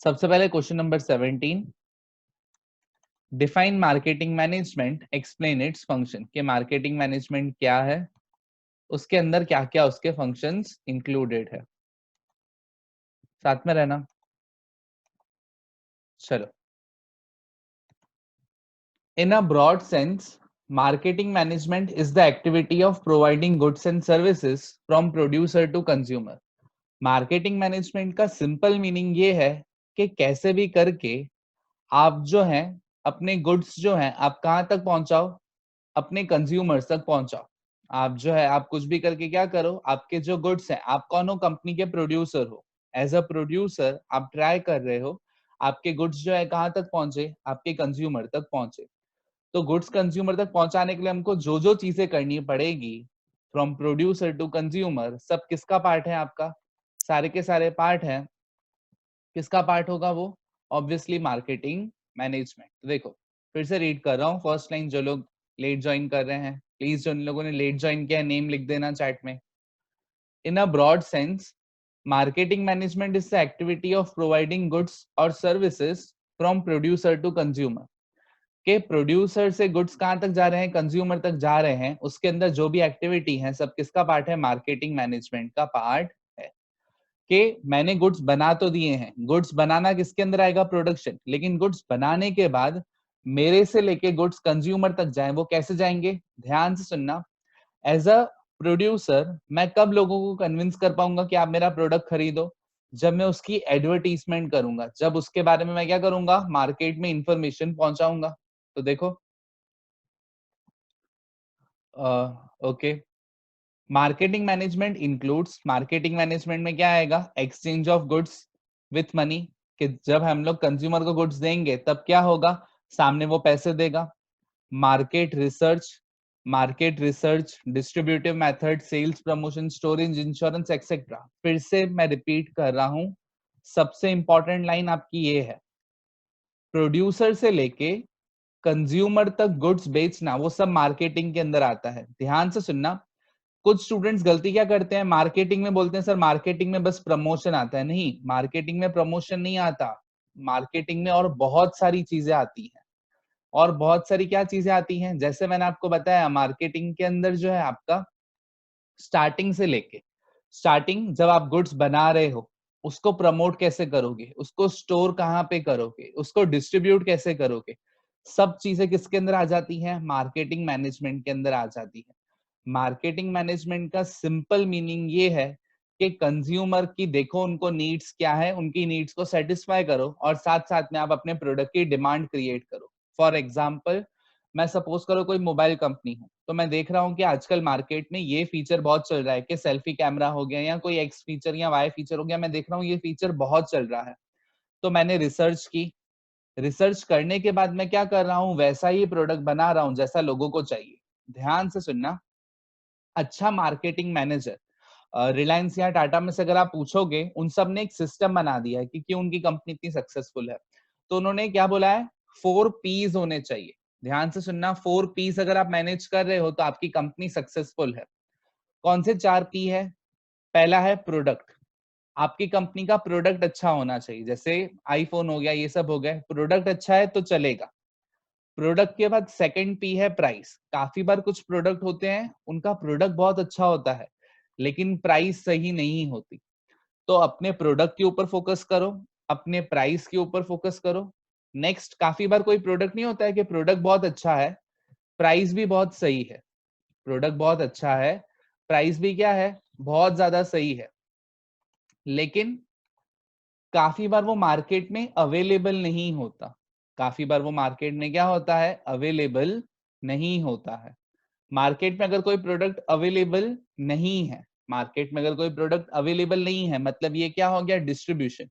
सबसे पहले question number 17, define marketing management, explain its function. के मार्केटिंग मैनेजमेंट क्या है, उसके अंदर क्या क्या उसके फंक्शंस इंक्लूडेड है। साथ में रहना। चलो, in a broad sense marketing management is the activity of providing goods and services from producer to consumer. Marketing management का सिंपल मीनिंग ये है कि कैसे भी करके आप जो है अपने गुड्स जो है आप कहां तक पहुंचाओ, अपने कंज्यूमर्स तक पहुंचाओ। आप जो है आप कुछ भी करके क्या करो, आपके जो गुड्स हैं, आप कौन हो, कंपनी के प्रोड्यूसर हो। एज अ प्रोड्यूसर आप ट्राई कर रहे हो आपके गुड्स जो है कहां तक पहुंचे, आपके कंज्यूमर तक पहुंचे। तो गुड्स कंज्यूमर तक पहुंचाने के लिए हमको जो जो चीजें करनी पड़ेगी फ्रॉम प्रोड्यूसर टू कंज्यूमर, सब किसका पार्ट है, आपका। सारे के सारे पार्ट है, किसका पार्ट होगा वो, ऑब्वियसली मार्केटिंग मैनेजमेंट। तो देखो फिर से रीड कर रहा हूँ फर्स्ट लाइन। जो लोग लेट ज्वाइन कर रहे हैं प्लीज, जो इन लोगों ने लेट ज्वाइन किया है नेम लिख देना चैट में। In a broad sense marketing management is the activity of providing goods और services from producer to consumer. के प्रोड्यूसर से गुड्स कहां तक जा रहे हैं, कंज्यूमर तक जा रहे हैं, उसके अंदर जो भी एक्टिविटी है सब किसका पार्ट है, मार्केटिंग मैनेजमेंट का पार्ट है। कि मैंने गुड्स बना तो दिए हैं, गुड्स बनाना किसके अंदर आएगा, प्रोडक्शन। लेकिन गुड्स बनाने के बाद मेरे से लेके गुड्स कंज्यूमर तक जाए, वो कैसे जाएंगे, ध्यान से सुनना। एज अ प्रोड्यूसर मैं कब लोगों को कन्विंस कर पाऊंगा कि आप मेरा प्रोडक्ट खरीदो, जब मैं उसकी एडवर्टीजमेंट करूंगा, जब उसके बारे में मैं क्या करूंगा, मार्केट में इंफॉर्मेशन पहुंचाऊंगा। तो देखो okay, marketing management includes, marketing management में क्या आएगा, exchange of goods with money. कि जब हम लोग कंज्यूमर को गुड्स देंगे तब क्या होगा, सामने वो पैसे देगा। Market research, market research, distributive method, sales promotion, storage, insurance etcetera. फिर से मैं रिपीट कर रहा हूं, सबसे इंपॉर्टेंट लाइन आपकी ये है, प्रोड्यूसर से लेके कंज्यूमर तक गुड्स बेचना वो सब मार्केटिंग के अंदर आता है। ध्यान से सुनना। कुछ स्टूडेंट्स गलती क्या करते हैं, मार्केटिंग में बोलते हैं सर मार्केटिंग में बस प्रमोशन आता है। नहीं, मार्केटिंग में प्रमोशन नहीं आता, मार्केटिंग में और बहुत सारी चीजें आती हैं। और बहुत सारी क्या चीजें आती हैं, जैसे मैंने आपको बताया मार्केटिंग के अंदर जो है आपका स्टार्टिंग से लेके, स्टार्टिंग जब आप गुड्स बना रहे हो उसको प्रमोट कैसे करोगे, उसको स्टोर कहाँ पे करोगे, उसको डिस्ट्रीब्यूट कैसे करोगे, सब चीजें किसके अंदर आ जाती हैं, मार्केटिंग मैनेजमेंट के अंदर आ जाती है। मार्केटिंग मैनेजमेंट का सिंपल मीनिंग ये है कि कंज्यूमर की देखो उनको नीड्स क्या है, उनकी नीड्स को सेटिस्फाई करो और साथ साथ में आप अपने प्रोडक्ट की डिमांड क्रिएट करो। फॉर एग्जाम्पल मैं सपोज करो कोई मोबाइल कंपनी हूँ, तो मैं देख रहा हूँ कि आजकल मार्केट में ये फीचर बहुत चल रहा है कि सेल्फी कैमरा हो गया या कोई एक्स फीचर या वाई फीचर हो गया, मैं देख रहा हूँ ये फीचर बहुत चल रहा है। तो मैंने रिसर्च की, रिसर्च करने के बाद मैं क्या कर रहा हूँ, वैसा ही प्रोडक्ट बना रहा हूँ जैसा लोगों को चाहिए। ध्यान से सुनना। अच्छा मार्केटिंग मैनेजर रिलायंस या टाटा में से अगर आप पूछोगे, उन सब ने एक सिस्टम बना दिया है कि क्यों उनकी कंपनी इतनी सक्सेसफुल है। तो उन्होंने क्या बोला है, 4 P's होने चाहिए। ध्यान से सुनना, 4 P's अगर आप मैनेज कर रहे हो तो आपकी कंपनी सक्सेसफुल है। कौन से 4 P है, पहला है प्रोडक्ट। आपकी कंपनी का प्रोडक्ट अच्छा होना चाहिए, जैसे आईफोन हो गया, ये सब हो गया, प्रोडक्ट अच्छा है तो चलेगा। प्रोडक्ट के बाद सेकंड पी है प्राइस। काफी बार कुछ प्रोडक्ट होते हैं उनका प्रोडक्ट बहुत अच्छा होता है लेकिन प्राइस सही नहीं होती। तो अपने प्रोडक्ट के ऊपर फोकस करो, अपने प्राइस के ऊपर फोकस करो। नेक्स्ट, काफी बार कोई प्रोडक्ट नहीं होता है कि प्रोडक्ट बहुत अच्छा है, प्राइस भी बहुत सही है। प्रोडक्ट बहुत अच्छा है, प्राइस भी क्या है, बहुत ज्यादा सही है, लेकिन काफी बार वो मार्केट में अवेलेबल नहीं होता। काफी बार वो मार्केट में क्या होता है, अवेलेबल नहीं होता है। मार्केट में अगर कोई प्रोडक्ट अवेलेबल नहीं है, मार्केट में अगर कोई प्रोडक्ट अवेलेबल नहीं है, मतलब ये क्या हो गया, डिस्ट्रीब्यूशन।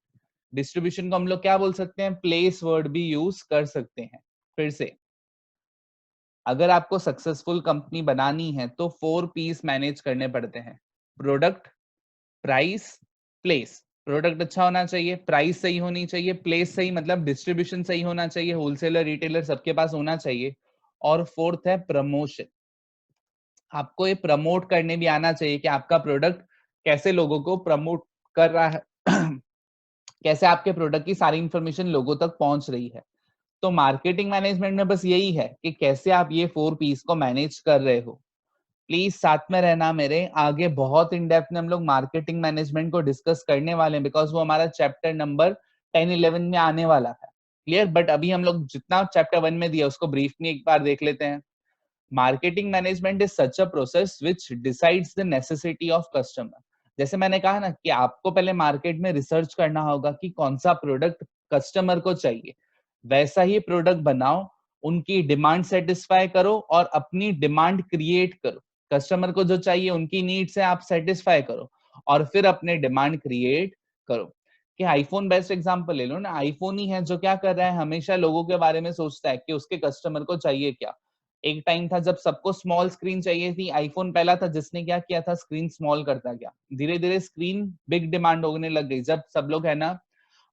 डिस्ट्रीब्यूशन को हम लोग क्या बोल सकते हैं, प्लेस वर्ड भी यूज कर सकते हैं। फिर से, अगर आपको सक्सेसफुल कंपनी बनानी है तो 4 P's मैनेज करने पड़ते हैं, प्रोडक्ट, प्राइस, प्लेस। प्रोडक्ट अच्छा होना चाहिए, प्राइस सही होनी चाहिए, प्लेस सही मतलब डिस्ट्रीब्यूशन सही होना चाहिए, होलसेलर रिटेलर सबके पास होना चाहिए। और फोर्थ है प्रमोशन। आपको ये प्रमोट करने भी आना चाहिए कि आपका प्रोडक्ट कैसे लोगों को प्रमोट कर रहा है कैसे आपके प्रोडक्ट की सारी इंफॉर्मेशन लोगों तक पहुंच रही है। तो मार्केटिंग मैनेजमेंट में बस यही है कि कैसे आप ये 4 पीस को मैनेज कर रहे हो। प्लीज साथ में रहना मेरे, आगे बहुत इन डेप्थ में हम लोग मार्केटिंग मैनेजमेंट को डिस्कस करने वाले हैं, बिकॉज वो हमारा चैप्टर नंबर 10-11 में आने वाला है। क्लियर? बट अभी हम लोग जितना चैप्टर 1 में दिया उसको ब्रीफ में एक बार देख लेते हैं। Marketing management is such a process which decides the necessity of customer. जैसे मैंने कहा ना कि आपको पहले मार्केट में रिसर्च करना होगा कि कौन सा प्रोडक्ट कस्टमर को चाहिए, वैसा ही प्रोडक्ट बनाओ, उनकी डिमांड सेटिस्फाई करो और अपनी डिमांड क्रिएट करो। कस्टमर को जो चाहिए उनकी नीड्स है, आप सेटिस्फाई करो और फिर अपने डिमांड क्रिएट करो। कि आईफोन बेस्ट एग्जांपल ले लो ना, आईफोन ही है जो क्या कर रहा है, हमेशा लोगों के बारे में सोचता है कि उसके कस्टमर को चाहिए क्या। एक टाइम था जब सबको स्मॉल स्क्रीन चाहिए थी, आईफोन पहला था जिसने क्या किया था, स्क्रीन स्मॉल करता गया। धीरे धीरे स्क्रीन बिग डिमांड होने लग गई, जब सब लोग है ना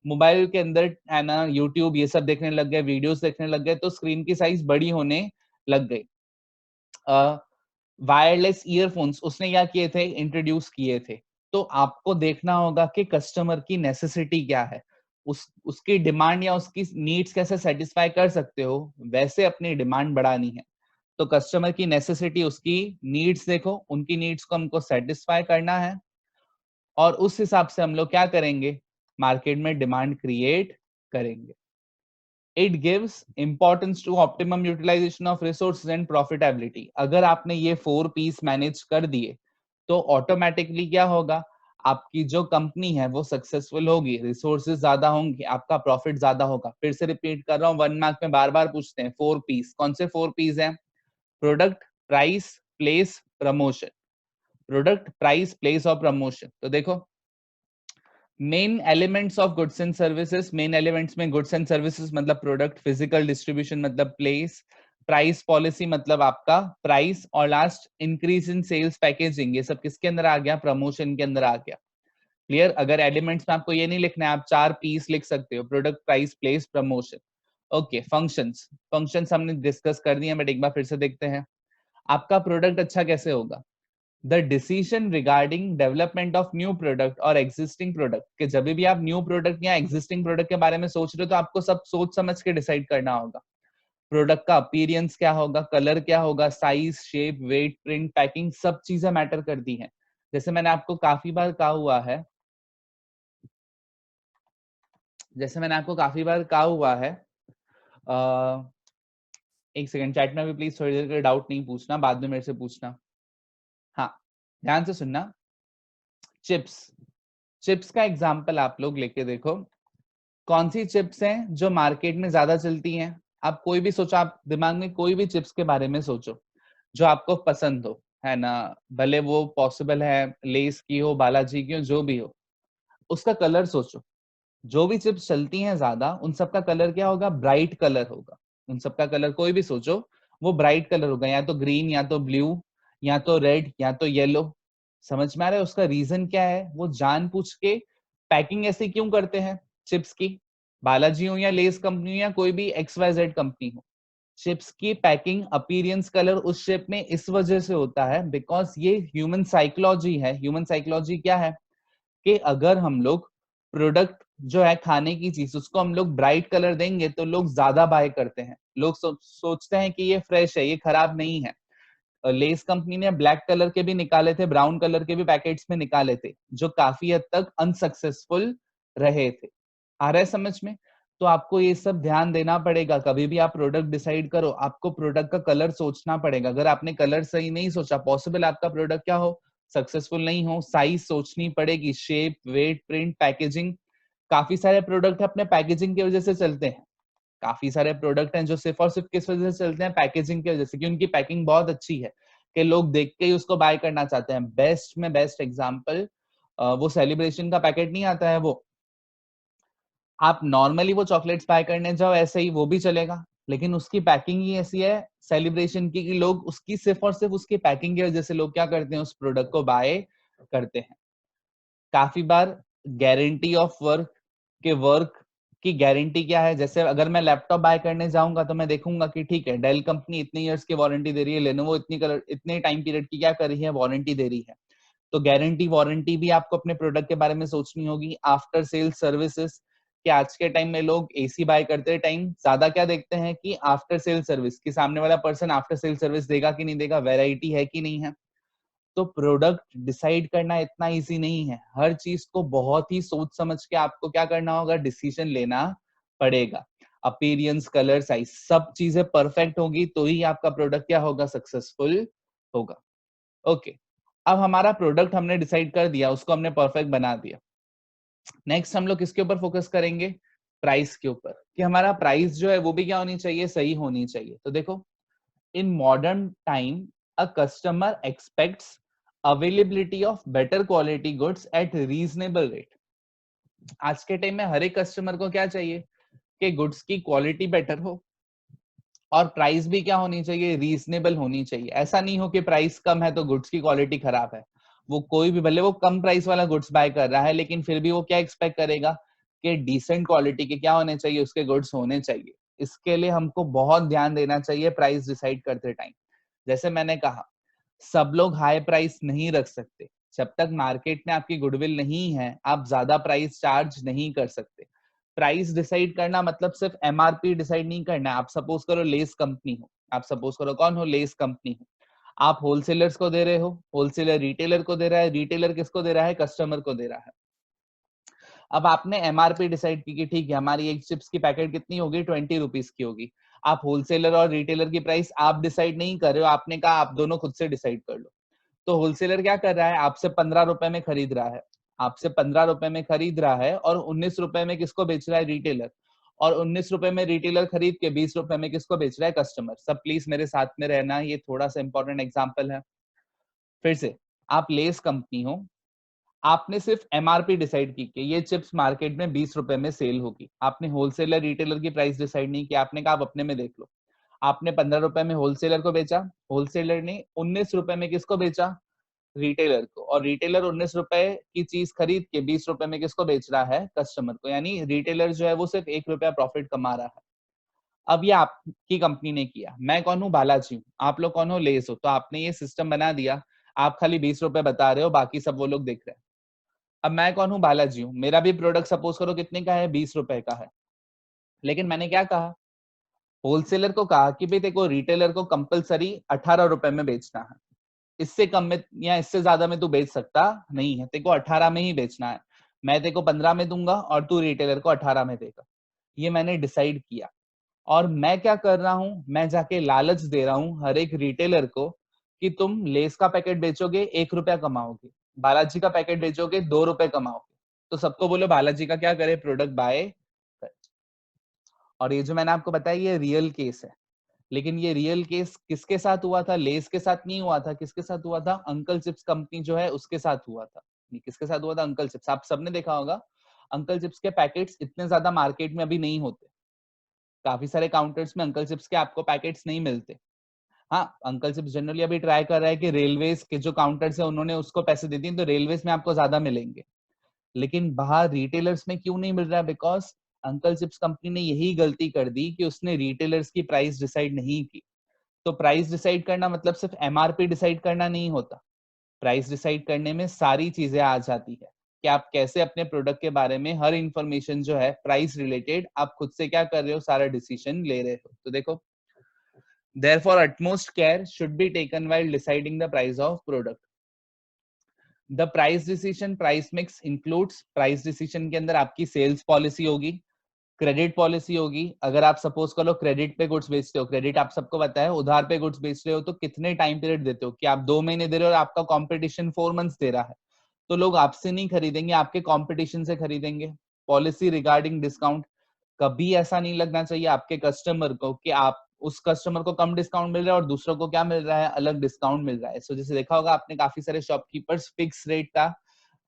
मोबाइल के अंदर है ना यूट्यूब ये सब देखने लग गए, वीडियोस देखने लग गए, तो स्क्रीन की साइज बड़ी होने लग गई। वायरलेस ईयरफोन्स उसने क्या किए थे, इंट्रोड्यूस किए थे। तो आपको देखना होगा कि कस्टमर की नेसेसिटी क्या है, उसकी डिमांड या उसकी नीड्स कैसे सेटिस्फाई कर सकते हो, वैसे अपनी डिमांड बढ़ानी है। तो कस्टमर की नेसेसिटी, उसकी नीड्स देखो, उनकी नीड्स को हमको सेटिस्फाई करना है और उस हिसाब से हम लोग क्या करेंगे, मार्केट में डिमांड क्रिएट करेंगे। It gives importance to optimum utilisation of resources and profitability. अगर आपने ये 4 पीस मैनेज कर दिए तो ऑटोमेटिकली क्या होगा, आपकी जो कंपनी है वो सक्सेसफुल होगी, रिसोर्सेज ज्यादा होंगे, आपका प्रॉफिट ज्यादा होगा। फिर से रिपीट कर रहा हूँ, 1 मार्क में बार बार पूछते हैं 4 पीस। कौन से 4 पीस हैं? Product, price, place, promotion. Product, price, place और प्रमोशन। तो देखो main elements of goods and services, main elements में गुड्स एंड सर्विसेज मतलब प्रोडक्ट, फिजिकल डिस्ट्रीब्यूशन मतलब प्लेस, प्राइस पॉलिसी मतलब आपका प्राइस, और last increase in sales packaging, ये सब किसके अंदर आ गया, प्रमोशन के अंदर आ गया। क्लियर? अगर एलिमेंट्स में आपको ये नहीं लिखना है, आप 4 पीस लिख सकते हो, product, price, place, promotion. Okay, functions, functions हमने डिस्कस कर दिए, बट एक बार फिर से देखते हैं। आपका प्रोडक्ट अच्छा कैसे होगा, the decision regarding development of new product और एग्जिस्टिंग प्रोडक्ट, कि जब भी आप न्यू प्रोडक्ट या एग्जिस्टिंग प्रोडक्ट के बारे में सोच रहे हो तो आपको सब सोच समझ के डिसाइड करना होगा। प्रोडक्ट का अपीयरेंस क्या होगा, कलर क्या होगा, size, shape, weight, print, packing, सब चीजें मैटर करती हैं। जैसे मैंने आपको काफी बार कहा हुआ है, एक सेकंड, चैट में भी प्लीज थोड़ी देर के डाउट नहीं पूछना, बाद में मेरे से पूछना। हाँ, ध्यान से सुनना। चिप्स, चिप्स का एग्जांपल आप लोग लेके देखो, कौन सी चिप्स हैं जो मार्केट में ज्यादा चलती हैं। आप कोई भी सोचो, आप दिमाग में कोई भी चिप्स के बारे में सोचो जो आपको पसंद हो, है ना, भले वो पॉसिबल है लेस की हो, बालाजी की हो, जो भी हो। उसका कलर सोचो, जो भी चिप्स चलती हैं ज्यादा उन सबका कलर क्या होगा, ब्राइट कलर होगा। उन सबका कलर कोई भी सोचो वो ब्राइट कलर होगा, या तो ग्रीन, या तो ब्लू, या तो रेड, या तो येलो। समझ में आ रहा है? उसका रीजन क्या है, वो जानबूझ के पैकिंग ऐसी क्यों करते हैं चिप्स की, बालाजी हो या लेस कंपनी हो या कोई भी XYZ कंपनी हो। चिप्स की पैकिंग, अपीयरेंस, कलर उस शेप में इस वजह से होता है बिकॉज ये ह्यूमन साइकोलॉजी है। ह्यूमन साइकोलॉजी क्या है कि अगर हम लोग प्रोडक्ट जो है खाने की चीज उसको हम लोग ब्राइट कलर देंगे तो लोग ज्यादा बाय करते हैं। लोग सोचते हैं कि ये फ्रेश है, ये खराब नहीं है। लेस कंपनी ने ब्लैक कलर के भी निकाले थे, ब्राउन कलर के भी पैकेट्स में निकाले थे, जो काफी हद तक अनसक्सेसफुल रहे थे। आ रहा है समझ में? तो आपको ये सब ध्यान देना पड़ेगा, कभी भी आप प्रोडक्ट डिसाइड करो आपको प्रोडक्ट का कलर सोचना पड़ेगा। अगर आपने कलर सही नहीं सोचा, पॉसिबल आपका प्रोडक्ट क्या हो, सक्सेसफुल नहीं हो। साइज सोचनी पड़ेगी, शेप, वेट, प्रिंट, पैकेजिंग। काफी सारे प्रोडक्ट अपने पैकेजिंग की वजह से चलते हैं। काफी सारे प्रोडक्ट हैं जो सिर्फ और सिर्फ किस वजह से चलते हैं, पैकेजिंग की वजह से, कि उनकी पैकिंग बहुत अच्छी है कि लोग देख के ही उसको बाय करना चाहते हैं। बेस्ट में बेस्ट एग्जांपल, वो सेलिब्रेशन का पैकेट नहीं आता है, वो आप नॉर्मली वो चॉकलेट्स बाय करने जाओ ऐसे ही वो भी चलेगा, लेकिन उसकी पैकिंग ही ऐसी है सेलिब्रेशन की कि लोग उसकी सिर्फ और सिर्फ उसकी पैकिंग की वजह से लोग क्या करते हैं, उस प्रोडक्ट को बाय करते हैं। काफी बार गारंटी ऑफ वर्क, के वर्क की गारंटी क्या है, जैसे अगर मैं लैपटॉप बाय करने जाऊंगा तो मैं देखूंगा कि ठीक है डेल कंपनी इतने इयर्स की वारंटी दे रही है, लेनोवो इतने टाइम पीरियड की क्या कर रही है, वारंटी दे रही है। तो गारंटी वारंटी भी आपको अपने प्रोडक्ट के बारे में सोचनी होगी। आफ्टर सेल सर्विसेज, कि आज के टाइम में लोग एसी बाय करते टाइम ज्यादा क्या देखते हैं कि आफ्टर सेल सर्विस, कि सामने वाला पर्सन आफ्टर सेल सर्विस देगा कि नहीं देगा, वैरायटी है कि नहीं है। तो प्रोडक्ट डिसाइड करना इतना इजी नहीं है, हर चीज को बहुत ही सोच समझ के आपको क्या करना होगा, डिसीजन लेना पड़ेगा। अपीयरेंस, कलर, साइज, सब चीजें परफेक्ट होगी तो ही आपका प्रोडक्ट क्या होगा, सक्सेसफुल होगा। ओके, अब हमारा प्रोडक्ट हमने डिसाइड कर दिया, उसको हमने परफेक्ट बना दिया। नेक्स्ट हम लोग किसके ऊपर फोकस करेंगे, प्राइस के ऊपर, कि हमारा प्राइस जो है वो भी क्या होनी चाहिए, सही होनी चाहिए। तो देखो, in modern time a customer expects availability of better quality goods at reasonable rate। आज के टाइम में हर एक कस्टमर को क्या चाहिए कि गुड्स की क्वालिटी बेटर हो और प्राइस भी क्या होनी चाहिए, रीजनेबल होनी चाहिए। ऐसा नहीं हो कि प्राइस कम है तो गुड्स की क्वालिटी खराब है। वो कोई भी, भले वो कम प्राइस वाला गुड्स बाय कर रहा है, लेकिन फिर भी वो क्या एक्सपेक्ट करेगा कि डिसेंट क्वालिटी के क्या होने चाहिए, उसके गुड्स होने चाहिए। इसके लिए हमको बहुत ध्यान देना चाहिए प्राइस डिसाइड करते टाइम। जैसे मैंने कहा, सब लोग हाई प्राइस नहीं रख सकते। जब तक मार्केट में आपकी गुडविल नहीं है, आप ज्यादा प्राइस चार्ज नहीं कर सकते। प्राइस डिसाइड करना मतलब सिर्फ एमआरपी डिसाइड नहीं करना है। आप सपोज करो लेस कंपनी हो, आप सपोज करो कौन हो, लेस कंपनी हो। आप होलसेलर्स को दे रहे हो, होलसेलर रिटेलर को दे रहा है, रिटेलर किसको दे रहा है, कस्टमर को दे रहा है। अब आपने एमआरपी डिसाइड की कि ठीक है हमारी एक चिप्स की पैकेट कितनी होगी, 20 रुपीज की होगी। आप होलसेलर और रिटेलर की प्राइस आप डिसाइड नहीं कर रहे हो, आपने कहा आप दोनों खुद से डिसाइड कर लो। तो होलसेलर क्या कर रहा है, आपसे 15 रुपए में खरीद रहा है, आपसे 15 रुपए में खरीद रहा है, और 19 रुपए में किसको बेच रहा है, रिटेलर। और 19 रुपए में रिटेलर खरीद के 20 रुपए में किसको बेच रहा है, कस्टमर। सब प्लीज मेरे साथ में रहना, ये थोड़ा सा इंपॉर्टेंट एग्जाम्पल है। फिर से, आप लेस कंपनी हो, आपने सिर्फ एमआरपी डिसाइड की कि ये चिप्स मार्केट में 20 रुपए में सेल होगी। आपने होलसेलर रिटेलर की प्राइस डिसाइड नहीं की, आपने कहा आप अपने में देख लो। आपने 15 रुपए में होलसेलर को बेचा, होलसेलर ने 19 रुपए में किसको बेचा, रिटेलर को। और रिटेलर 19 रुपए की चीज खरीद के 20 रुपए में किसको बेच रहा है, कस्टमर को। यानी रिटेलर जो है वो सिर्फ 1 रुपया प्रॉफिट कमा रहा है। अब ये आपकी कंपनी ने किया, मैं कौन हूँ, बालाजी हूँ, आप लोग कौन हो, लेस हो। तो आपने ये सिस्टम बना दिया, आप खाली 20 रुपए बता रहे हो, बाकी सब वो लोग देख रहे हैं। अब मैं कौन हूँ, बालाजी हूँ, मेरा भी प्रोडक्ट सपोज करो कितने का है, 20 रुपए का है। लेकिन मैंने क्या कहा, होलसेलर को कहा कि भाई देखो रिटेलर को कंपलसरी 18 रुपए में बेचना है, इससे कम में या इससे ज्यादा में तू बेच सकता नहीं है, तेरे को 18 में ही बेचना है। मैं तेरे को 15 में दूंगा और तू रिटेलर को 18 में देगा। ये मैंने डिसाइड किया। और मैं क्या कर रहा हूं, मैं जाके लालच दे रहा हूं हर एक रिटेलर को कि तुम लेस का पैकेट बेचोगे 1 रुपया कमाओगे, बालाजी का पैकेट बेचोगे 2 रुपए कमाओगे। तो सबको बोलो बालाजी का क्या करे, प्रोडक्ट बाय। और ये जो मैंने आपको बताया ये रियल केस है। लेकिन ये रियल केस किसके साथ हुआ था, लेस के साथ नहीं हुआ था। किसके साथ हुआ था, अंकल चिप्स कंपनी जो है उसके साथ हुआ था। ये किसके साथ हुआ था, अंकल चिप्स। आप सबने देखा होगा अंकल चिप्स के पैकेट्स इतने ज्यादा मार्केट में अभी नहीं होते। काफी सारे काउंटर्स में अंकल चिप्स के आपको पैकेट्स नहीं मिलते। हाँ, अंकल चिप्स जनरली अभी ट्राई कर रहा है कि रेलवेज के जो काउंटर्स है उन्होंने उसको पैसे दे दिए तो रेलवेज में आपको ज्यादा मिलेंगे। लेकिन बाहर रिटेलर्स में क्यों नहीं मिल रहा है, बिकॉज अंकल चिप्स कंपनी ने यही गलती कर दी कि उसने रिटेलर्स की प्राइस डिसाइड नहीं की। तो प्राइस डिसाइड करना मतलब सिर्फ एमआरपी डिसाइड करना नहीं होता। प्राइस डिसाइड करने में सारी चीजें आ जाती है कि आप कैसे अपने प्रोडक्ट के बारे में हर इंफॉर्मेशन जो है प्राइस रिलेटेड आप खुद से क्या कर रहे हो, सारा डिसीजन ले रहे हो। तो देखो, therefore utmost care should be taken while deciding the price of product। The price decision, price mix includes, price decision के अंदर आपकी सेल्स पॉलिसी होगी, क्रेडिट पॉलिसी होगी। अगर आप सपोज करो क्रेडिट पे गुड्स बेचते हो, क्रेडिट आप सबको पता है, उधार पे गुड्स बेच रहे हो, तो कितने टाइम पीरियड देते हो, कि आप 2 महीने दे रहे हो और आपका कंपटीशन 4 मंथ्स दे रहा है, तो लोग आपसे नहीं खरीदेंगे, आपके कंपटीशन से खरीदेंगे। पॉलिसी रिगार्डिंग डिस्काउंट, कभी ऐसा नहीं लगना चाहिए आपके कस्टमर को कि आप उस कस्टमर को कम डिस्काउंट मिल रहा है और दूसरों को क्या मिल रहा है, अलग डिस्काउंट मिल रहा है। सो जैसे देखा होगा आपने, काफी सारे शॉपकीपर्स फिक्स रेट का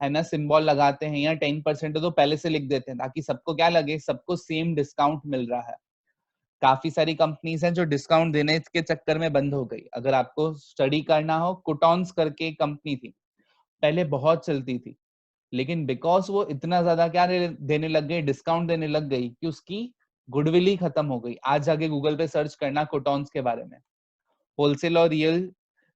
है ना सिंबल लगाते हैं, या 10% तो पहले से लिख देते हैं ताकि सबको क्या लगे, सबको सेम डिस्काउंट मिल रहा है। काफी सारी कंपनीज हैं जो डिस्काउंट देने के चक्कर में बंद हो गई। अगर आपको स्टडी करना हो, कुटॉन्स करके कंपनी थी, पहले बहुत चलती थी, लेकिन बिकॉज वो इतना ज्यादा क्या देने लग गई, डिस्काउंट देने लग गई, कि उसकी गुडविल ही खत्म हो गई। आज जाके गूगल पे सर्च करना कुटॉन्स के बारे में। होलसेल और रियल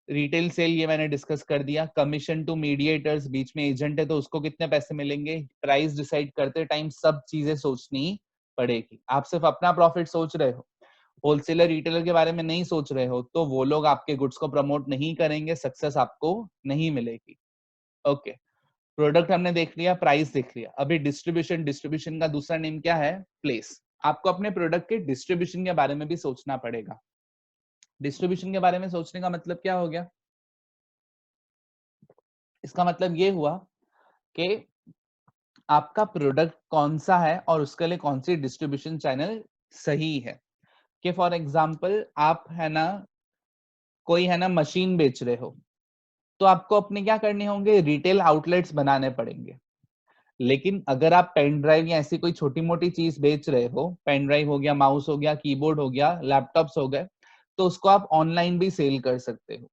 रिटेल सेल ये मैंने डिस्कस कर दिया। कमीशन टू मीडिएटर्स, बीच में एजेंट है तो उसको कितने पैसे मिलेंगे। प्राइस डिसाइड करते टाइम सब चीजें सोचनी पड़ेगी। आप सिर्फ अपना प्रॉफिट सोच रहे हो, होलसेलर रिटेलर के बारे में नहीं सोच रहे हो, तो वो लोग आपके गुड्स को प्रमोट नहीं करेंगे, सक्सेस आपको नहीं मिलेगी। ओके, प्रोडक्ट हमने देख लिया, प्राइस देख लिया। अभी डिस्ट्रीब्यूशन, डिस्ट्रीब्यूशन का दूसरा नेम क्या है? प्लेस। आपको अपने प्रोडक्ट के डिस्ट्रीब्यूशन के बारे में भी सोचना पड़ेगा। डिस्ट्रीब्यूशन के बारे में सोचने का मतलब क्या हो गया? इसका मतलब ये हुआ कि आपका प्रोडक्ट कौन सा है और उसके लिए कौन सी डिस्ट्रीब्यूशन चैनल सही है। कि फॉर एग्जांपल आप है ना, कोई है ना मशीन बेच रहे हो, तो आपको अपने क्या करने होंगे? रिटेल आउटलेट्स बनाने पड़ेंगे। लेकिन अगर आप पेन ड्राइव या ऐसी कोई छोटी मोटी चीज बेच रहे हो, पेन ड्राइव हो गया, माउस हो गया, कीबोर्ड हो गया, लैपटॉप्स हो गए, तो उसको आप ऑनलाइन भी सेल कर सकते हो।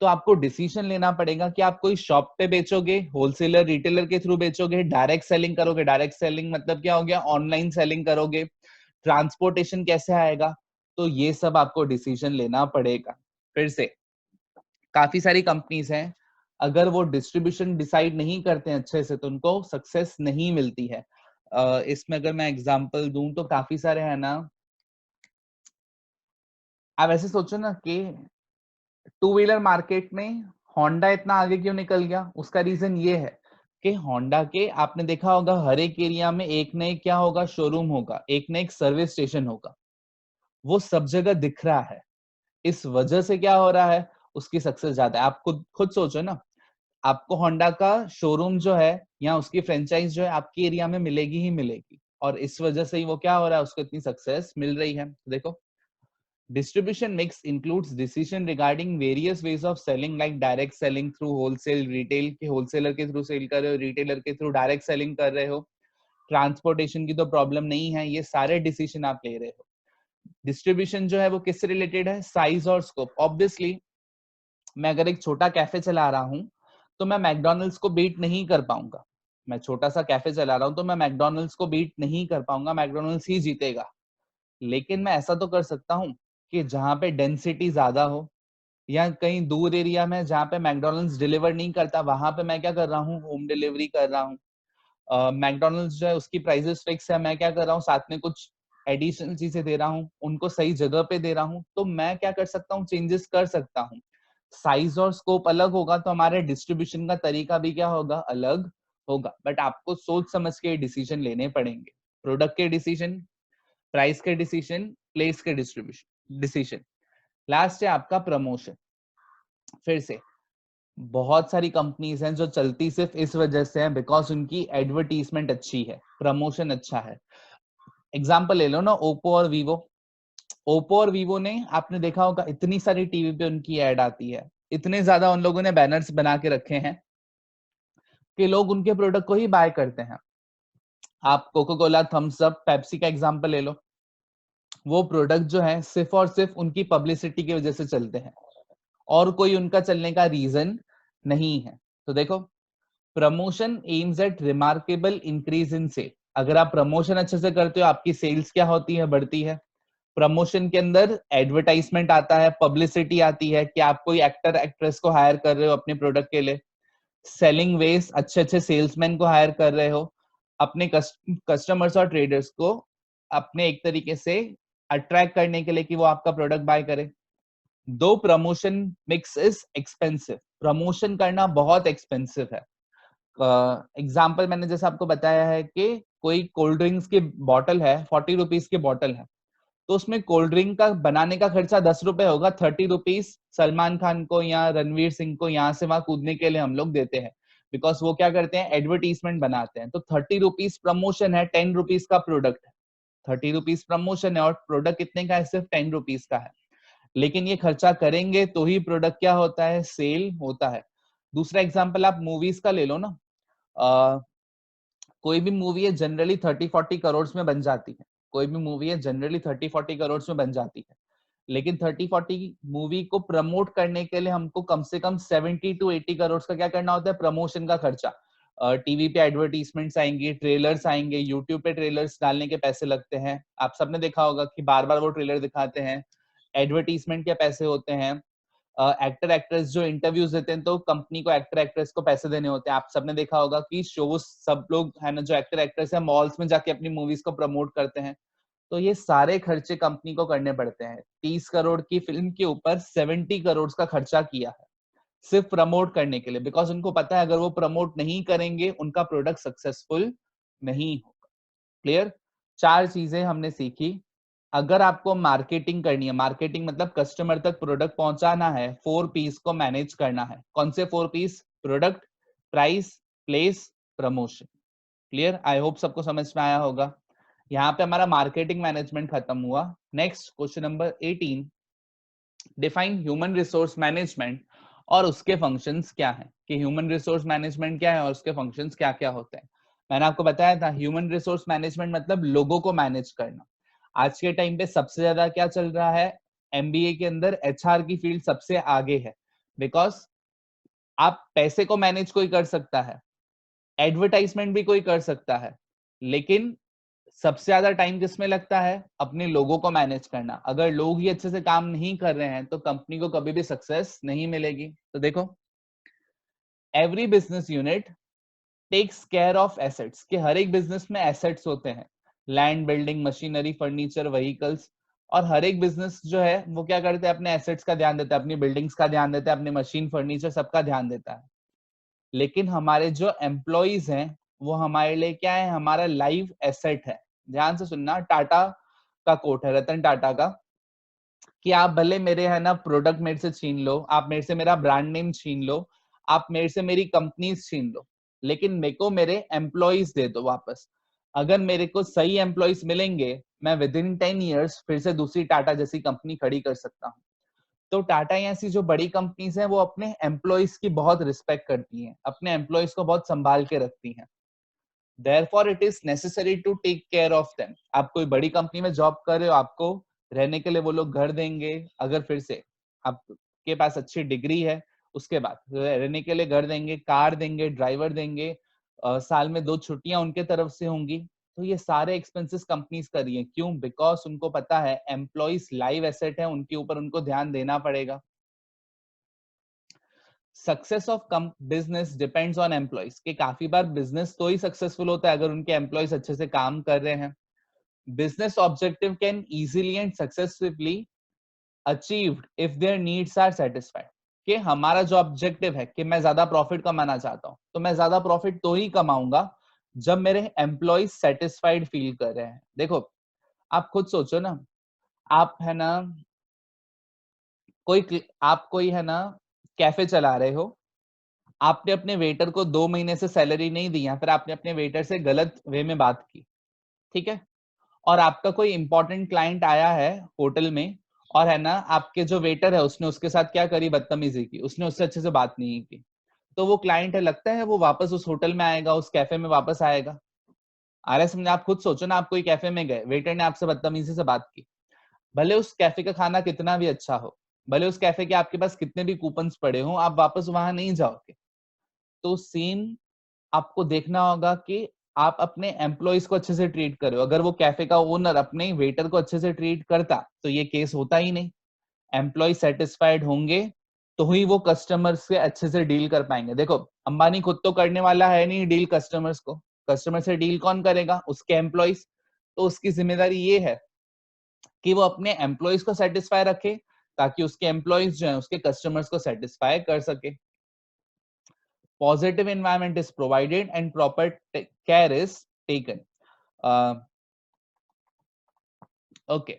तो आपको डिसीजन लेना पड़ेगा कि आप कोई शॉप पे बेचोगे, होलसेलर रिटेलर के थ्रू बेचोगे, डायरेक्ट सेलिंग करोगे। डायरेक्ट सेलिंग मतलब क्या हो गया? ऑनलाइन सेलिंग करोगे। ट्रांसपोर्टेशन कैसे आएगा? तो ये सब आपको डिसीजन लेना पड़ेगा। फिर से काफी सारी कंपनीज हैं, अगर वो डिस्ट्रीब्यूशन डिसाइड नहीं करते हैं अच्छे से तो उनको सक्सेस नहीं मिलती है। इसमें अगर मैं एग्जांपल दूं तो काफी सारे हैं ना। आप ऐसे सोचो ना कि टू व्हीलर मार्केट में होंडा इतना आगे क्यों निकल गया? उसका रीजन ये है कि होंडा के आपने देखा होगा हर एक एरिया में एक न एक क्या होगा? शोरूम होगा, एक न एक सर्विस स्टेशन होगा। वो सब जगह दिख रहा है, इस वजह से क्या हो रहा है? उसकी सक्सेस ज्यादा है। आप खुद खुद सोचो ना, आपको होंडा का शोरूम जो है या उसकी फ्रेंचाइज जो है आपकी एरिया में मिलेगी ही मिलेगी, और इस वजह से ही वो क्या हो रहा है? उसको इतनी सक्सेस मिल रही है। देखो, distribution mix includes decision regarding various ways of selling like direct selling through wholesale, retail के wholesaler के through सेल कर रहे हो, retailer के through direct selling कर रहे हो, ट्रांसपोर्टेशन की तो प्रॉब्लम नहीं है, ये सारे डिसीजन आप ले रहे हो। डिस्ट्रीब्यूशन जो है वो किससे रिलेटेड है? साइज और स्कोप। ऑब्वियसली मैं अगर एक छोटा कैफे चला रहा हूं तो मैं मैकडोनल्ड्स को बीट नहीं कर पाऊंगा। मैं छोटा सा कैफे चला रहा हूं तो मैं मैकडोनल्ड्स को बीट नहीं कर पाऊंगा, मैकडोनल्ड्स ही जीतेगा। लेकिन मैं ऐसा तो कर सकता हूँ कि जहां पे डेंसिटी ज्यादा हो या कहीं दूर एरिया में जहां पे मैकडोनल्ड्स डिलीवर नहीं करता, वहां पे मैं क्या कर रहा हूँ? होम डिलीवरी कर रहा हूँ। मैकडोनल्ड्स जो है उसकी प्राइसेस फिक्स है, मैं क्या कर रहा हूँ? साथ में कुछ एडिशनल चीजें दे रहा हूँ, उनको सही जगह पे दे रहा हूँ, तो मैं क्या कर सकता हूँ? चेंजेस कर सकता हूँ। साइज और स्कोप अलग होगा तो हमारे डिस्ट्रीब्यूशन का तरीका भी क्या होगा? अलग होगा। बट आपको सोच समझ के डिसीजन लेने पड़ेंगे। प्रोडक्ट के डिसीजन, प्राइस के डिसीजन, प्लेस के डिस्ट्रीब्यूशन डिसीजन। लास्ट है आपका प्रमोशन। फिर से बहुत सारी कंपनीज हैं जो चलती सिर्फ इस वजह से है बिकॉज उनकी एडवर्टीजमेंट अच्छी है, प्रमोशन अच्छा है। एग्जाम्पल ले लो ना, ओप्पो और वीवो। ओप्पो और वीवो ने, आपने देखा होगा इतनी सारी टीवी पे उनकी एड आती है, इतने ज्यादा उन लोगों ने बैनर्स बना के रखे हैं कि लोग उनके प्रोडक्ट को ही बाय करते हैं। आप Coca Cola, Thums Up, Pepsi का एग्जाम्पल ले लो। वो प्रोडक्ट जो है सिर्फ और सिर्फ उनकी पब्लिसिटी की वजह से चलते हैं, और कोई उनका चलने का रीजन नहीं है। तो देखो, promotion aims at remarkable increase in sale. अगर आप प्रमोशन अच्छे से करते हो, आपकी सेल्स क्या होती है? बढ़ती है। प्रमोशन के अंदर एडवर्टाइजमेंट आता है, पब्लिसिटी आती है कि आप कोई एक्टर एक्ट्रेस को हायर कर रहे हो अपने प्रोडक्ट के लिए, सेलिंग वेज अच्छे अच्छे सेल्समैन को हायर कर रहे हो, अपने कस्टमर्स और ट्रेडर्स को अपने एक तरीके से अट्रैक्ट करने के लिए कि वो आपका प्रोडक्ट बाय करे। दो promotion mix is expensive, promotion करना बहुत एक्सपेंसिव है। एग्जाम्पल मैंने जैसे आपको बताया है कि कोई कोल्ड ड्रिंक्स की बॉटल है, 40 रुपीज की बॉटल है, तो उसमें कोल्ड ड्रिंक का बनाने का खर्चा 10 रुपए होगा, 30 रुपीज सलमान खान को या रणवीर सिंह को यहाँ से वहां कूदने के लिए हम लोग देते हैं, बिकॉज वो क्या करते हैं? एडवर्टीजमेंट बनाते हैं। तो 30 रुपीज प्रमोशन है, 10 रुपीज का प्रोडक्ट है। 30 रुपीज प्रमोशन है और प्रोडक्ट कितने का है? सिर्फ 10 रुपीज का है। लेकिन ये खर्चा करेंगे तो ही प्रोडक्ट क्या होता है? सेल होता है। दूसरा एग्जाम्पल आप मूवीज का ले लो ना। कोई भी मूवी है जनरली 30-40 करोड़ में बन जाती है, कोई भी मूवी है जनरली 30-40 करोड़ में बन जाती है। लेकिन 30-40 मूवी को प्रमोट करने के लिए हमको कम से कम 70-80 करोड़ का क्या करना होता है? प्रमोशन का खर्चा। टीवी पे एडवर्टीजमेंट्स आएंगी, ट्रेलर्स आएंगे, यूट्यूब पे ट्रेलर्स डालने के पैसे लगते हैं। आप सबने देखा होगा कि बार बार वो ट्रेलर दिखाते हैं, एडवर्टीजमेंट के पैसे होते हैं। एक्टर एक्ट्रेस जो इंटरव्यूज देते हैं तो कंपनी को एक्टर एक्ट्रेस को पैसे देने होते हैं। आप सबने देखा होगा कि शोज सब लोग है ना जो एक्टर एक्ट्रेस है मॉल्स में जाके अपनी मूवीज को प्रमोट करते हैं। तो ये सारे खर्चे कंपनी को करने पड़ते हैं। 30 करोड़ की फिल्म के ऊपर 70 करोड़ का खर्चा किया है सिर्फ प्रमोट करने के लिए, बिकॉज उनको पता है अगर वो प्रमोट नहीं करेंगे उनका प्रोडक्ट सक्सेसफुल नहीं होगा। क्लियर? 4 चीजें हमने सीखी। अगर आपको मार्केटिंग करनी है, मार्केटिंग मतलब कस्टमर तक प्रोडक्ट पहुंचाना है, 4 पीस को मैनेज करना है। कौन से 4 Ps? Product, price, place, promotion. Clear? I hope सबको समझ में आया होगा। यहाँ पे हमारा मार्केटिंग मैनेजमेंट खत्म हुआ। Next question number 18, define human resource management और उसके फंक्शंस क्या हैं, कि ह्यूमन रिसोर्स मैनेजमेंट क्या है और उसके फंक्शंस क्या क्या होते हैं। मैंने आपको बताया था ह्यूमन रिसोर्स मैनेजमेंट मतलब लोगों को मैनेज करना। आज के टाइम पे सबसे ज्यादा क्या चल रहा है, एमबीए के अंदर एचआर की फील्ड सबसे आगे है, बिकॉज आप पैसे को मैनेज कोई कर सकता है, एडवर्टाइजमेंट भी कोई कर सकता है, लेकिन सबसे ज्यादा टाइम किसमें लगता है, अपने लोगों को मैनेज करना। अगर लोग ही अच्छे से काम नहीं कर रहे हैं तो कंपनी को कभी भी सक्सेस नहीं मिलेगी। तो देखो, every business unit takes care of assets, कि हर एक बिजनेस में एसेट्स होते हैं, land, building, machinery, furniture, vehicles. और हर एक बिजनेस जो है वो क्या करते हैं, अपने एसेट्स का ध्यान देता है, अपनी बिल्डिंग्स का ध्यान देता है, अपने मशीन, फर्नीचर सबका ध्यान देता है। लेकिन हमारे जो एम्प्लॉइज हैं वो हमारे लिए क्या है, हमारा लाइव एसेट है। ध्यान से सुनना, टाटा का कोट है, रतन टाटा का, कि आप भले मेरे है ना प्रोडक्ट मेरे से छीन लो, आप मेरे से मेरा ब्रांड नेम छीन लो, आप मेरे से मेरी कंपनीज छीन लो, लेकिन मेरे को मेरे एम्प्लॉइज दे दो वापस। अगर मेरे को सही एम्प्लॉइज मिलेंगे, मैं विद इन 10 ईयर्स फिर से दूसरी टाटा जैसी कंपनी खड़ी कर सकता हूँ। तो टाटा ऐसी जो बड़ी कंपनीज हैं वो अपने एम्प्लॉइज की बहुत रिस्पेक्ट करती हैं, अपने एम्प्लॉइज को बहुत संभाल के रखती हैं। Therefore it is necessary to take care of them। आप कोई बड़ी कंपनी में जॉब कर रहे हो, आपको रहने के लिए वो लोग घर देंगे, अगर फिर से आपके पास अच्छी डिग्री है, उसके बाद रहने के लिए घर देंगे, कार देंगे, ड्राइवर देंगे, साल में 2 छुट्टियां उनके तरफ से होंगी। तो ये सारे एक्सपेंसेस कंपनीज कर रही है, क्यों? बिकॉज उनको पता है एम्प्लॉइज लाइव एसेट है, उनके ऊपर उनको ध्यान देना पड़ेगा। Success of business depends on employees, कि काफी बार बिजनेस तो ही सक्सेसफुल होता है अगर उनके एम्प्लॉइज अच्छे से काम कर रहे हैं। Business objective can easily and successfully achieved if their needs are satisfied, कि हमारा जो ऑब्जेक्टिव है कि मैं ज्यादा प्रॉफिट कमाना चाहता हूं, तो मैं ज्यादा प्रॉफिट तो ही कमाऊंगा जब मेरे एम्प्लॉइज सेटिस्फाइड फील कर रहे हैं। देखो, आप खुद सोचो ना, आप है ना कोई है ना कैफे चला रहे हो, आपने अपने वेटर को 2 महीने से सैलरी नहीं दी, या फिर आपने अपने वेटर से गलत वे में बात की, ठीक है, और आपका कोई इंपॉर्टेंट क्लाइंट आया है होटल में, और है ना आपके जो वेटर है उसने उसके साथ क्या करी, बदतमीजी की, उसने उससे अच्छे से बात नहीं की, तो वो क्लाइंट है, लगता है वो वापस उस होटल में आएगा, उस कैफे में वापस आएगा? आ रहा है समझ? आप खुद सोचो ना, आप कोई कैफे में गए, वेटर ने आपसे बदतमीजी से बात की, भले उस कैफे का खाना कितना भी अच्छा हो, भले उस कैफे के आपके पास कितने भी कूपन्स पड़े हो, आप वापस वहां नहीं जाओगे। तो सेम आपको देखना होगा कि आप अपने एम्प्लॉइज को अच्छे से ट्रीट करो। अगर वो कैफे का ओनर अपने वेटर को अच्छे से ट्रीट करता तो ये केस होता ही नहीं। एम्प्लॉय सेटिस्फाइड होंगे तो ही वो कस्टमर से अच्छे से डील कर पाएंगे। देखो, अंबानी खुद तो करने वाला है नहीं डील कस्टमर्स को, कस्टमर से डील कौन करेगा? उसके एम्प्लॉइज। तो उसकी जिम्मेदारी ये है कि वो अपने एम्प्लॉइज को सेटिस्फाई रखे, ताकि उसके एम्प्लॉइज जो है उसके कस्टमर्स को सेटिस्फाई कर सके। Positive environment is provided and proper care is taken। Okay,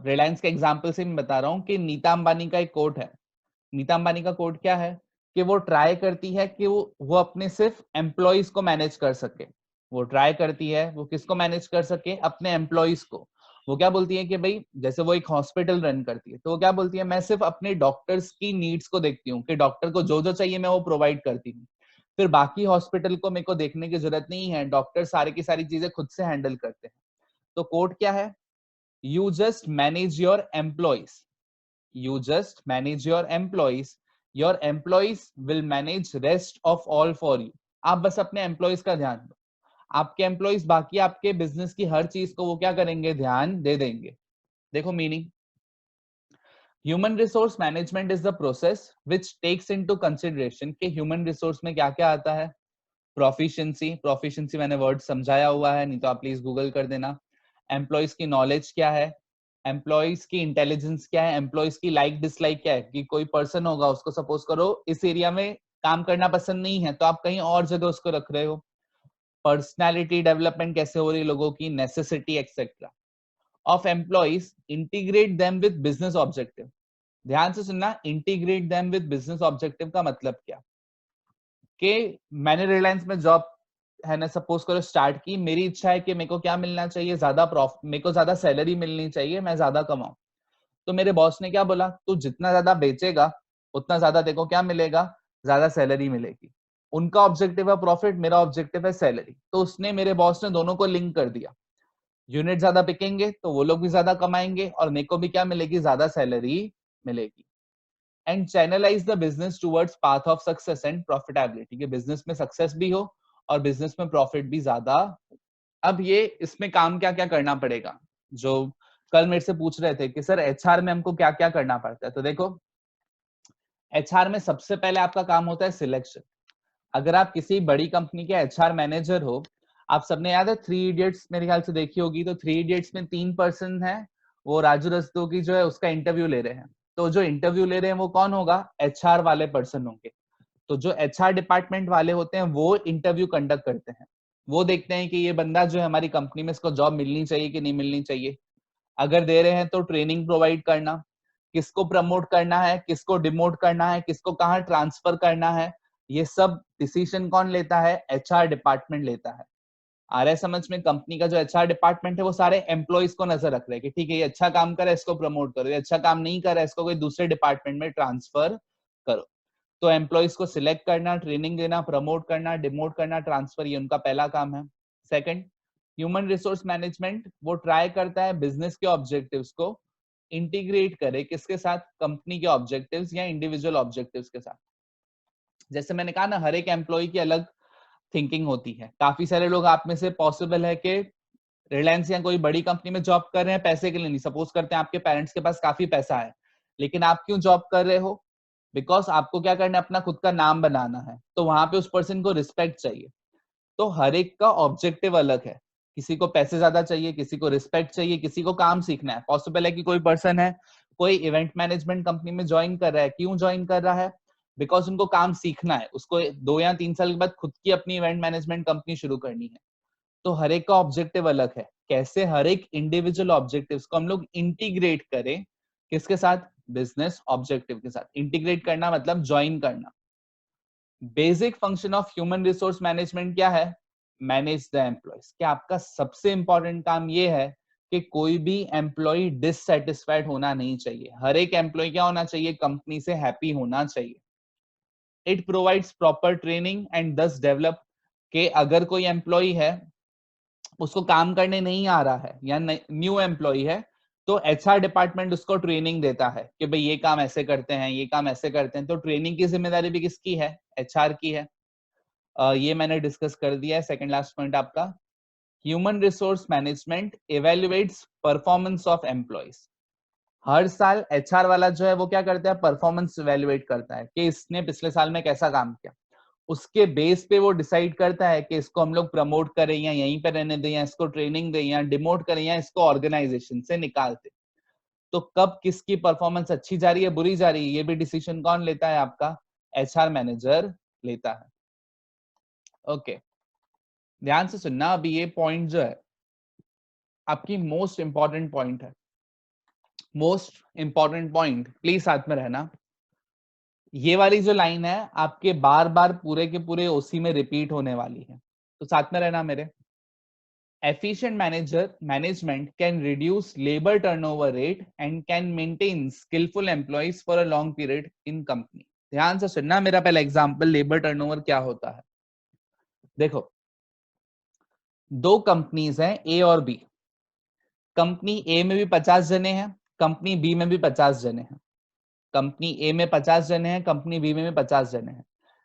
Reliance के एग्जांपल से मैं बता रहा हूँ कि नीता अंबानी का एक कोट है। नीता अंबानी का कोट क्या है कि वो ट्राई करती है कि वो अपने सिर्फ एम्प्लॉइज को मैनेज कर सके। वो ट्राई करती है वो किसको मैनेज कर सके? अपने एम्प्लॉइज को। वो क्या बोलती है कि भाई, जैसे वो एक हॉस्पिटल रन करती है, तो वो क्या बोलती है, मैं सिर्फ अपने डॉक्टर्स की नीड्स को देखती हूँ, कि डॉक्टर को जो जो चाहिए मैं वो प्रोवाइड करती हूँ, फिर बाकी हॉस्पिटल को मेरे को देखने की जरूरत नहीं है, डॉक्टर सारी की सारी चीजें खुद से हैंडल करते हैं। तो कोड क्या है? You just manage your employees, you just manage your employees, your employees will manage rest of all for you. आप बस अपने एम्प्लॉइज का ध्यान दो, आपके एम्प्लॉइज बाकी आपके बिजनेस की हर चीज को वो क्या करेंगे? ध्यान दे देंगे। देखो meaning, human resource management is the process which takes into consideration कि ह्यूमन रिसोर्स में क्या क्या आता है। प्रोफिशिएंसी मैंने वर्ड समझाया हुआ है, नहीं तो आप प्लीज गूगल कर देना। एम्प्लॉयज की नॉलेज क्या है, एम्प्लॉयज की इंटेलिजेंस क्या है, एम्प्लॉयज की लाइक डिसलाइक क्या है। कि कोई पर्सन होगा, उसको सपोज करो इस एरिया में काम करना पसंद नहीं है, तो आप कहीं और जगह उसको रख रहे हो। पर्सनालिटी डेवलपमेंट कैसे हो रही है लोगों की, necessity etcetera of employees, integrate them with business objective. ध्यान से सुनना, integrate them with business objective का मतलब क्या कि मैंने रिलायंस में जॉब है ना सपोज करो स्टार्ट की, मेरी इच्छा है कि मेरे को क्या मिलना चाहिए, ज्यादा प्रॉफिट, मेरे को ज्यादा सैलरी मिलनी चाहिए, मैं ज्यादा कमाऊं। तो मेरे बॉस ने क्या बोला, तू जितना ज्यादा बेचेगा उतना ज्यादा देखो क्या मिलेगा, ज्यादा सैलरी मिलेगी। उनका ऑब्जेक्टिव है प्रॉफिट, मेरा ऑब्जेक्टिव है सैलरी, तो उसने मेरे बॉस ने दोनों को लिंक कर दिया। यूनिट ज्यादा बिकेंगे तो वो लोग भी ज्यादा कमाएंगे और मेरे को भी क्या मिलेगी, ज्यादा सैलरी मिलेगी। And channelise the business towards path of success and profitability, कि बिजनेस में सक्सेस भी हो और बिजनेस में प्रॉफिट भी ज्यादा। अब ये इसमें काम क्या क्या करना पड़ेगा, जो कल मेरे से पूछ रहे थे कि सर एचआर में हमको क्या क्या करना पड़ता है। तो देखो, एचआर में सबसे पहले आपका काम होता है सिलेक्शन। अगर आप किसी बड़ी कंपनी के एचआर मैनेजर हो, आप सबने याद है थ्री इडियट्स मेरे ख्याल से देखी होगी, तो थ्री इडियट्स में 3 पर्सन है, वो राजू रस्तोगी जो है उसका इंटरव्यू ले रहे हैं। तो जो इंटरव्यू ले रहे हैं वो कौन होगा, एचआर वाले पर्सन होंगे। तो जो एचआर डिपार्टमेंट वाले होते हैं वो इंटरव्यू कंडक्ट करते हैं। वो देखते हैं कि ये बंदा जो है हमारी कंपनी में इसको जॉब मिलनी चाहिए कि नहीं मिलनी चाहिए। अगर दे रहे हैं तो ट्रेनिंग प्रोवाइड करना, किसको प्रमोट करना है, किसको डिमोट करना है, किसको कहाँ ट्रांसफर करना है, ये सब डिसीजन कौन लेता है, एचआर डिपार्टमेंट लेता है। आ रहा है समझ में, कंपनी का जो एचआर डिपार्टमेंट है वो सारे एम्प्लॉइज को नजर रख रहे हैं कि ठीक है ये अच्छा काम कर रहा है इसको प्रमोट करो, ये अच्छा काम नहीं कर रहा है इसको कोई दूसरे डिपार्टमेंट में ट्रांसफर करो। तो एम्प्लॉइज को सिलेक्ट करना, ट्रेनिंग देना, प्रमोट करना, डिमोट करना, ट्रांसफर, ये उनका पहला काम है। सेकंड, ह्यूमन रिसोर्स मैनेजमेंट वो ट्राई करता है बिजनेस के ऑब्जेक्टिव्स को इंटीग्रेट करे किसके साथ, कंपनी के ऑब्जेक्टिव्स या इंडिविजुअल ऑब्जेक्टिव्स के साथ। जैसे मैंने कहा ना, हर एक एम्प्लॉय की अलग थिंकिंग होती है। काफी सारे लोग आप में से पॉसिबल है कि रिलायंस या कोई बड़ी कंपनी में जॉब कर रहे हैं पैसे के लिए नहीं, सपोज करते हैं आपके पेरेंट्स के पास काफी पैसा है, लेकिन आप क्यों जॉब कर रहे हो, बिकॉज आपको क्या करना है, अपना खुद का नाम बनाना है, तो वहां पे उस पर्सन को रिस्पेक्ट चाहिए। तो हर एक का ऑब्जेक्टिव अलग है, किसी को पैसे ज्यादा चाहिए, किसी को रिस्पेक्ट चाहिए, किसी को काम सीखना है। पॉसिबल है कि कोई पर्सन है, कोई इवेंट मैनेजमेंट कंपनी में ज्वाइन कर रहा है, क्यों ज्वाइन कर रहा है, बिकॉज उनको काम सीखना है, उसको 2 या 3 साल के बाद खुद की अपनी इवेंट मैनेजमेंट कंपनी शुरू करनी है। तो हर एक का ऑब्जेक्टिव अलग है, कैसे हर एक इंडिविजुअल ऑब्जेक्टिव्स को हम लोग इंटीग्रेट करें, किसके साथ, बिजनेस ऑब्जेक्टिव के साथ। इंटीग्रेट करना मतलब ज्वाइन करना। Basic function of human resource management क्या है, मैनेज द एम्प्लॉयज। क्या आपका सबसे इंपॉर्टेंट काम ये है कि कोई भी एम्प्लॉय डिससेटिस्फाइड होना नहीं चाहिए, हर एक एम्प्लॉय क्या होना चाहिए, कंपनी से हैप्पी होना चाहिए। It provides proper training and दस डेवलप, के अगर कोई एम्प्लॉय है उसको काम करने नहीं आ रहा है या न्यू एम्प्लॉय है, तो एचआर डिपार्टमेंट उसको ट्रेनिंग देता है कि भाई ये काम ऐसे करते हैं, ये काम ऐसे करते हैं। तो ट्रेनिंग की जिम्मेदारी भी किसकी है, एचआर की है। ये मैंने डिस्कस कर दिया है। सेकंड लास्ट पॉइंट आपका, human resource management evaluates performance of employees. हर साल एचआर वाला जो है वो क्या करता है, परफॉर्मेंस इवेल्युएट करता है कि इसने पिछले साल में कैसा काम किया। उसके बेस पे वो डिसाइड करता है कि इसको हम लोग प्रमोट करें या यहीं पे रहने दें, या इसको ट्रेनिंग दें, या डिमोट करें, या इसको ऑर्गेनाइजेशन से निकाल दें। तो कब किसकी परफॉर्मेंस अच्छी जा रही है, बुरी जा रही है, ये भी डिसीजन कौन लेता है, आपका एचआर मैनेजर लेता है। ओके, ध्यान से सुनना, अभी ये पॉइंट जो है आपकी मोस्ट इंपॉर्टेंट पॉइंट है, मोस्ट इंपॉर्टेंट पॉइंट, प्लीज साथ में रहना। ये वाली जो लाइन है आपके बार बार पूरे के पूरे ओसी में रिपीट होने वाली है, तो साथ में रहना मेरे। Efficient management can reduce labor turnover rate and can maintain skillful employees for a long period in company। ध्यान से सुनना, मेरा पहला एग्जांपल लेबर टर्नओवर क्या होता है। देखो, दो कंपनीज हैं ए और बी। कंपनी ए में भी 50 जने हैं, कंपनी बी में भी 50 जने हैं। कंपनी ए में 50 जने हैं, कंपनी बी में भी 50 जने हैं।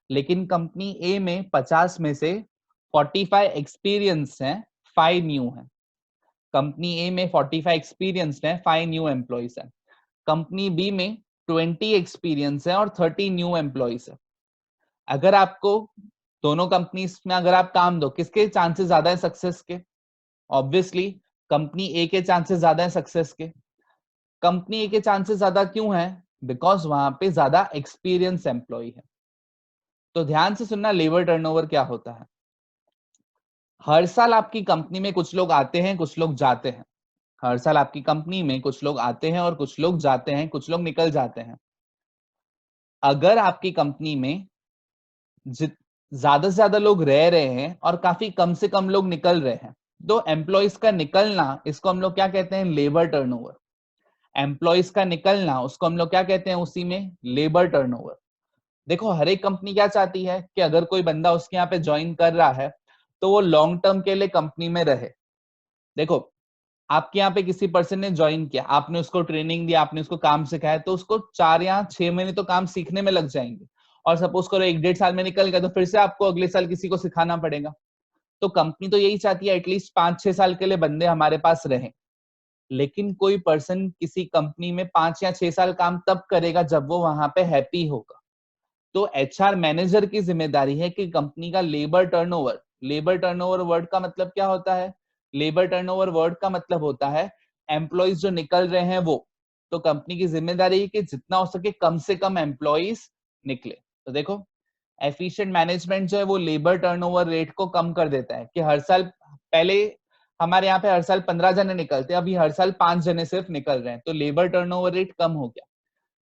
लेकिन कंपनी ए में 50 में से 45 एक्सपीरियंस हैं, 5 न्यू हैं। कंपनी ए में 45 एक्सपीरियंस्ड है, 5 न्यू एम्प्लॉइज हैं। कंपनी बी में 20 एक्सपीरियंस है और 30 न्यू एम्प्लॉइज है। अगर आपको दोनों कंपनीज में अगर आप काम दो, किसके चांसेस ज्यादा है सक्सेस के? ऑब्वियसली कंपनी ए के चांसेस ज्यादा है सक्सेस के। कंपनी ए के चांसेस ज्यादा क्यों है? बिकॉज वहां पे ज्यादा एक्सपीरियंस एम्प्लॉय है। तो ध्यान से सुनना, लेबर टर्नओवर क्या होता है। हर साल आपकी कंपनी में कुछ लोग आते हैं, कुछ लोग जाते हैं। हर साल आपकी कंपनी में कुछ लोग आते हैं और कुछ लोग जाते हैं, कुछ लोग निकल जाते हैं। अगर आपकी कंपनी में ज्यादा से ज्यादा लोग रह रहे हैं और काफी कम से कम लोग निकल रहे हैं, तो एम्प्लॉयज का निकलना, इसको हम लोग क्या कहते हैं? Labour turnover. एम्प्लॉयज का निकलना, उसको हम लोग क्या कहते हैं उसी में? Labour turnover. देखो, हर एक कंपनी क्या चाहती है कि अगर कोई बंदा उसके यहाँ पे ज्वाइन कर रहा है तो वो लॉन्ग टर्म के लिए कंपनी में रहे। देखो, आपके यहाँ पे किसी पर्सन ने ज्वाइन किया, आपने उसको ट्रेनिंग दिया, आपने उसको काम सिखाया, तो उसको 4 या 6 महीने तो काम सीखने में लग जाएंगे। और सपोज करो 1-1.5 साल में निकल गया, तो फिर से आपको अगले साल किसी को सिखाना पड़ेगा। तो कंपनी तो यही चाहती है एटलीस्ट 5-6 साल के लिए बंदे हमारे पास रहें। लेकिन कोई पर्सन किसी कंपनी में 5 या 6 साल काम तब करेगा जब वो वहां पे हैप्पी होगा। तो एचआर मैनेजर की जिम्मेदारी है कि कंपनी का लेबर टर्नओवर वर्ड का मतलब क्या होता है? लेबर टर्नओवर वर्ड का मतलब होता है एम्प्लॉइज जो निकल रहे हैं वो। तो कंपनी की जिम्मेदारी है कि जितना हो सके कम से कम एम्प्लॉइज निकले। तो देखो, एफिशिएंट मैनेजमेंट जो है वो लेबर टर्नओवर रेट को कम कर देता है कि हर साल, पहले हमारे यहाँ पे हर साल 15 जने निकलते, अभी हर साल 5 जने सिर्फ निकल रहे हैं, तो लेबर टर्नओवर रेट कम हो गया।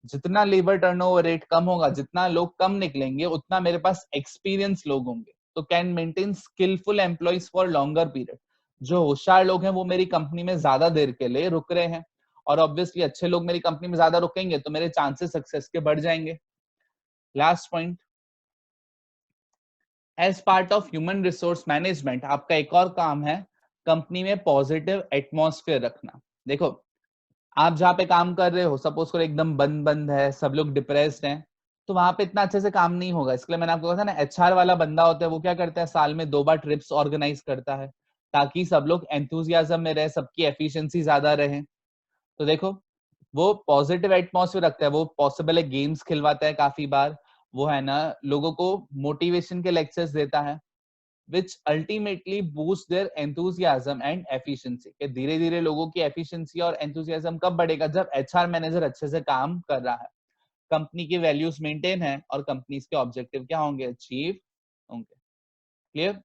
जितना लेबर टर्नओवर रेट कम होगा, जितना लोग कम निकलेंगे, उतना मेरे पास एक्सपीरियंस लोग होंगे, तो can maintain skilful employees for longer period. जो होशियार लोग हैं वो मेरी कंपनी में ज्यादा देर के लिए रुक रहे हैं, और ऑब्वियसली अच्छे लोग मेरी कंपनी में ज्यादा रुकेंगे तो मेरे चांसेस सक्सेस के बढ़ जाएंगे। Last point, as part of human resource management आपका एक और काम है कंपनी में पॉजिटिव एटमॉस्फेयर रखना। देखो, आप जहाँ पे काम कर रहे हो, सपोज करो एकदम बंद बंद है, सब लोग डिप्रेस्ड हैं, तो वहां पे इतना अच्छे से काम नहीं होगा। इसके लिए मैंने आपको कहा था ना, एचआर वाला बंदा होता है वो क्या करता है, साल में 2 बार ट्रिप्स ऑर्गेनाइज करता है ताकि सब लोग एंथुजियाज्म में रहे, सबकी एफिशिएंसी ज्यादा रहे। तो देखो, वो पॉजिटिव एटमॉस्फेयर रखता है, वो पॉसिबल है गेम्स खिलवाता है काफी बार, वो है ना लोगों को मोटिवेशन के लेक्चर्स देता है, which ultimately boost their enthusiasm and efficiency। कि धीरे धीरे लोगों की एफिशिएंसी और एंथुसियाज्म कब बढ़ेगा? जब एचआर मैनेजर अच्छे से काम कर रहा है, कंपनी की वैल्यूज मेंटेन है और कंपनीज के ऑब्जेक्टिव क्या होंगे? अचीव होंगे। क्लियर?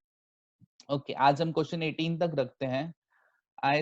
ओके, आज हम क्वेश्चन 18 तक रखते हैं। आई